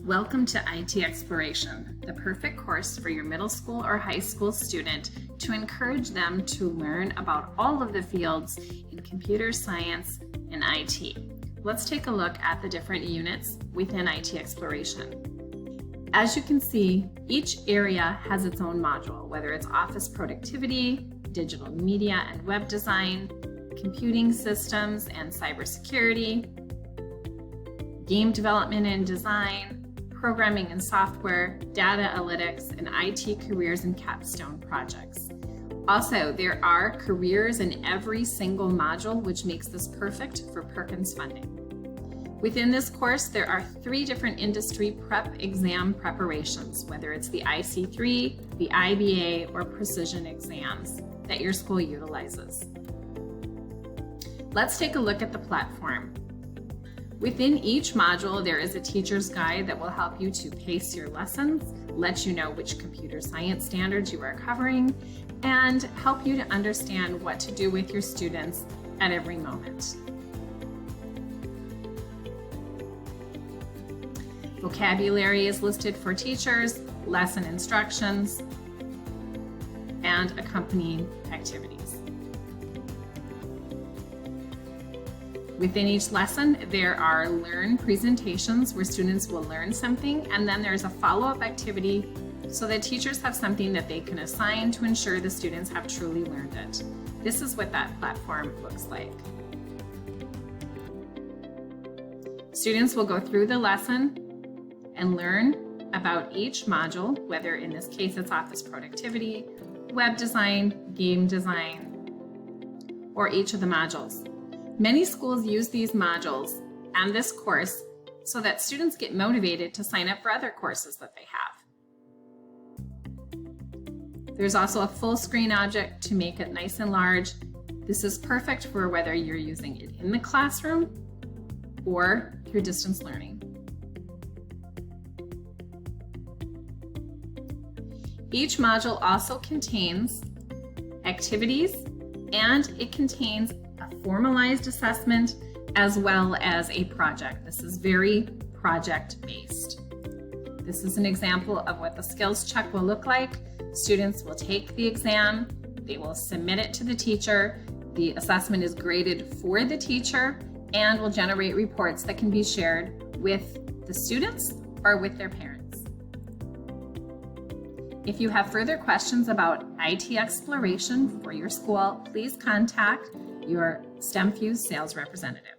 Welcome to IT Exploration, the perfect course for your middle school or high school student to encourage them to learn about all of the fields in computer science and IT. Let's take a look at the different units within IT Exploration. As you can see, each area has its own module, whether it's office productivity, digital media and web design, computing systems and cybersecurity, game development and design, programming and software, data analytics, and IT careers and capstone projects. Also, there are careers in every single module, which makes this perfect for Perkins funding. Within this course, there are 3 different industry prep exam preparations, whether it's the IC3, the IBA, or precision exams that your school utilizes. Let's take a look at the platform. Within each module, there is a teacher's guide that will help you to pace your lessons, let you know which computer science standards you are covering, and help you to understand what to do with your students at every moment. Vocabulary is listed for teachers, lesson instructions, and accompanying activities. Within each lesson, there are learn presentations where students will learn something, and then there's a follow-up activity so that teachers have something that they can assign to ensure the students have truly learned it. This is what that platform looks like. Students will go through the lesson and learn about each module, whether in this case it's office productivity, web design, game design, or each of the modules. Many schools use these modules and this course so that students get motivated to sign up for other courses that they have. There's also a full screen object to make it nice and large. This is perfect for whether you're using it in the classroom or through distance learning. Each module also contains activities, and it contains a formalized assessment as well as a project. This is very project-based. This is an example of what the skills check will look like. Students will take the exam, they will submit it to the teacher. The assessment is graded for the teacher and will generate reports that can be shared with the students or with their parents. If you have further questions about IT Exploration for your school, please contact your STEMFuse sales representative.